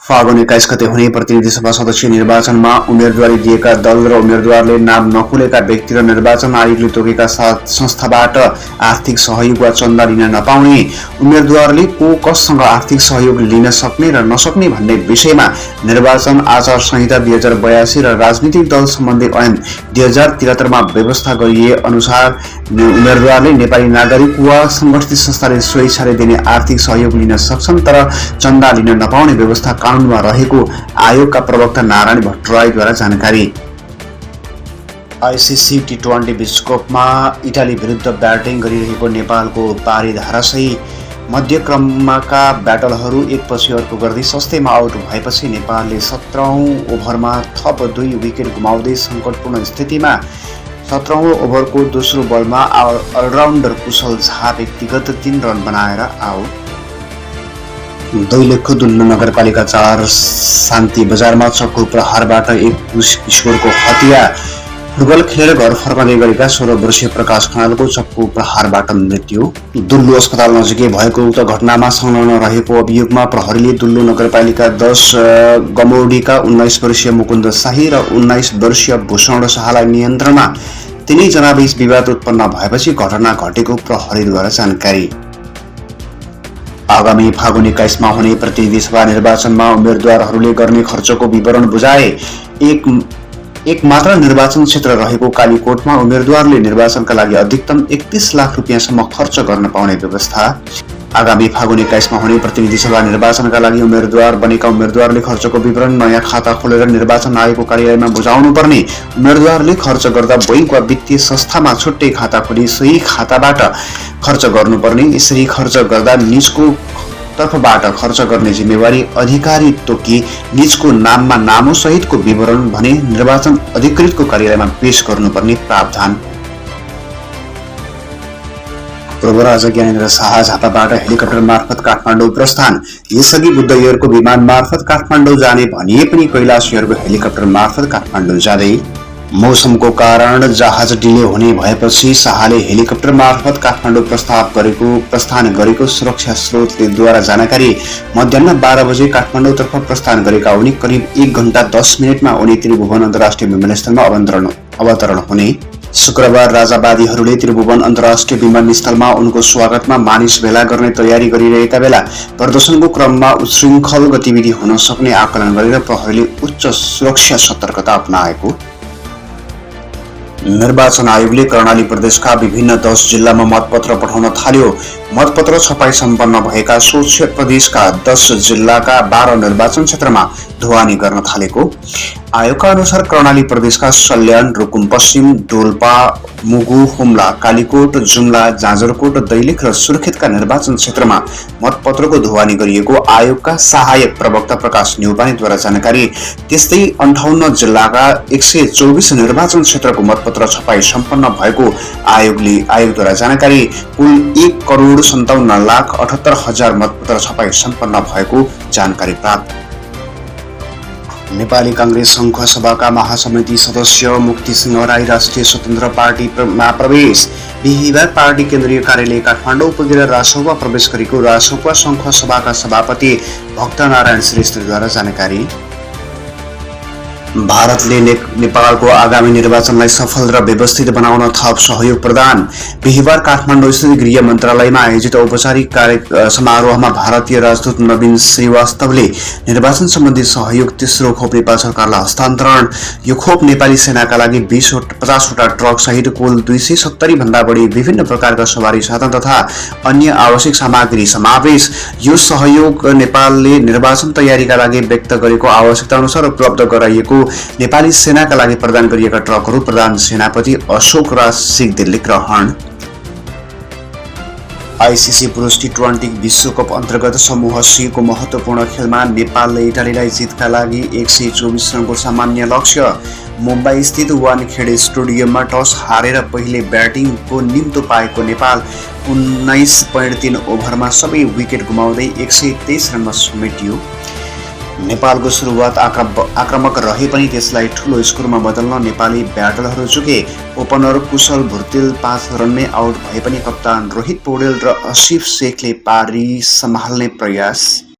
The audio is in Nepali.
फागुन 21 गते हुने प्रतिनिधि सभा सदस्य निर्वाचनमा उम्मेदवारी दिएका दल र उम्मेदवारले नाम नखुलेका व्यक्ति र निर्वाचन आयोगले तोकेका संस्थाबाट आर्थिक सहयोग वा चन्दा लिन नपाउने, उम्मेदवारले को कससँग आर्थिक सहयोग लिन सक्ने र नसक्ने भन्ने विषयमा निर्वाचन आचार संहिता 2082 र राजनीतिक दल सम्बन्धी ऐन 2073 मा व्यवस्था गरिए अनुसार उम्मेदवारले नेपाली नागरिक वा संगठित संस्थाले स्वेच्छाले दिने आर्थिक सहयोग लिन सक्छन्, तर चन्दा लिन नपाउने व्यवस्था कानूनमा रहेको आयोगका प्रवक्ता नारायण भट्टराईद्वारा जानकारी। आईसीसी टी20 विश्वकपमा इटाली विरुद्ध ब्याटिङ गरिरहेको नेपालको पारी धाराशायी मध्यक्रमका ब्याटलहरू एकपछि अर्को गर्दै सस्तैमा आउट भएपछि नेपालले 17औं ओभरमा थप 2 विकेट गुमाउँदै सङ्कटपूर्ण स्थितिमा 17औं ओभरको दोस्रो बलमा अलराउन्डर कुशल झा व्यक्तिगत 3 रन बनाएर आउट। दैलेखको दुल्लो नगरपालिका 4 शान्ति बजारमा चक्कु प्रहारबाट एक किशोरको हत्या। फुटबल खेलेर घर फर्कँदै गरेका 16 वर्षीय प्रकाश खनालको चक्कु प्रहारबाट मृत्यु। दुल्लो अस्पताल नजिकै भएको उक्त घटनामा संलग्न रहेको अभियोगमा प्रहरीले दुल्लो नगरपालिका 10 गमौडीका 19 वर्षीय मुकुन्द शाही र 19 वर्षीय भूषण शाहलाई नियन्त्रणमा 3 जनाबीच विवाद उत्पन्न भएपछि घटना घटेको प्रहरीद्वारा जानकारी। आगामी फागुन 21 मा हुने प्रतिनिधि सभा निर्वाचनमा उम्मेदवारहरूले गर्ने खर्चको विवरण बुझाए। एक मात्र निर्वाचन क्षेत्र रहेको कालीकोटमा उम्मेदवारले निर्वाचनका लागि अधिकतम 31 लाख रुपियाँसम्म खर्च गर्न पाउने व्यवस्था। आगामी फागुन 21 मा हुने प्रतिनिधि सभा निर्वाचनका लागि उम्मेदवार बनेका उम्मेदवारले खर्चको विवरण नयाँ खाता खोलेर निर्वाचन आयोगको कार्यालयमा बुझाउनु पर्ने। उम्मेदवारले खर्च गर्दा बैंक वा वित्तीय संस्थामा छुट्टै खाता खोली सोही खाताबाट खर्च गर्नुपर्ने। यसरी खर्च गर्दा निजको तर्फबाट खर्च गर्ने जिम्मेवारी अधिकारी तोकी निजको नाममा नामो सहितको विवरण भने निर्वाचन अधिकृतको कार्यालयमा पेश गर्नुपर्ने प्रावधान। पूर्व राजा ज्ञानेन्द्र शाह झापाबाट हेलिकप्टर मार्फत काठमाडौँ प्रस्थान। यसअघि बुद्ध एयरको विमान मार्फत काठमाडौँ जाने भनिए पनि कैलाश एयरको हेलिकप्टर मार्फत काठमाडौँ जाँदै। मौसमको कारण जहाज डिले हुने भएपछि शाहले हेलिकप्टर मार्फत काठमाडौँ प्रस्थान गरेको सुरक्षा स्रोतलेद्वारा जानकारी। मध्याह 12 बजे काठमाडौँतर्फ प्रस्थान गरेका उनी करिब 1 घण्टा 10 मिनटमा उनी त्रिभुवन अन्तर्राष्ट्रिय विमानस्थलमा अवतरण हुने। शुक्रबार राजावादीहरूले त्रिभुवन अन्तर्राष्ट्रिय विमानस्थलमा उनको स्वागतमा मानिस भेला गर्ने तयारी गरिरहेका बेला प्रदर्शनको क्रममा उच्छृङ्खल गतिविधि हुन सक्ने आकलन गरेर प्रहरीले उच्च सुरक्षा सतर्कता अपनाएको। निर्वाचन आयोगले कर्णाली प्रदेशका विभिन्न 10 जिल्लामा मतपत्र पठाउन थाल्यो। मतपत्र छपाई सम्पन्न भएका सो प्रदेशका 10 जिल्लाका 12 निर्वाचन क्षेत्रमा ढुवानी गर्न थालेको। आयोगका अनुसार कर्णाली प्रदेशका सल्यान, रुकुम पश्चिम, डोल्पा, मुगु, हुम्ला, कालीकोट, जुम्ला, जाजरकोट, दैलेख र सुर्खेतका निर्वाचन क्षेत्रमा मतपत्रको ढुवानी गरिएको आयोगका सहायक प्रवक्ता प्रकाश न्यौपानेद्वारा जानकारी। त्यस्तै 58 जिल्लाका 124 निर्वाचन क्षेत्रको मतपत्र छपाई सम्पन्न भएको आयोगद्वारा जानकारी। कुल 1,57,78,000 मतपत्र छपाई सम्पन्न भएको जानकारी प्राप्त। नेपाली कांग्रेस संघ सभाका महासमिति सदस्य मुक्ति सिंह राई राष्ट्रिय स्वतन्त्र पार्टीमा प्रवेश। बिहिबार पार्टी केन्द्रीय कार्यालय काठमाडौँ पुगेर रासोपा प्रवेश गरेको रासोपा संघ सभाका सभापति भक्तनारायण श्रेष्ठद्वारा जानकारी। भारतले नेपालको आगामी निर्वाचनलाई सफल र व्यवस्थित बनाउन थप सहयोग प्रदान। बिहिबार काठमाडौँ स्थित गृह मन्त्रालयमा आयोजित औपचारिक समारोहमा भारतीय राजदूत नवीन श्रीवास्तवले निर्वाचन सम्बन्धी सहयोग तेस्रो खोप नेपाल सरकारलाई हस्तान्तरण। यो खोप नेपाली सेनाका लागि 50वटा ट्रक सहित कुल 270 भन्दा बढी विभिन्न प्रकारका सवारी साधन तथा अन्य आवश्यक सामग्री समावेश। यो सहयोग नेपालले निर्वाचन तयारीका लागि व्यक्त गरेको आवश्यकता अनुसार उपलब्ध गराइएको नेपाली सेनाका लागि प्रदान गरिएका ट्रकहरू प्रधान सेनापति अशोक राज सिगदेलले ग्रहण। आईसीसी पुरुष टी20 विश्वकप अन्तर्गत समूह सी को महत्वपूर्ण खेलमा नेपालले इटालीलाई जितका लागि 124 रनको सामान्य लक्ष्य। मुम्बई स्थित वानखेडे स्टेडियममा टस हारेर पहिले ब्याटिङको निम्तो पाएको नेपाल 19.3 ओभरमा सबै विकेट गुमाउँदै 123 रनमा समेटियो। नेपालको सुरुवात आक्रामक रहे पनि त्यसलाई ठूलो स्कोरमा बदल्न नेपाली ब्याटरहरू चुके। ओपनर कुशल भुर्तेल 5 रनमै आउट भए पनि कप्तान रोहित पौडेल र आसिफ शेखले पारी सम्हाल्ने प्रयास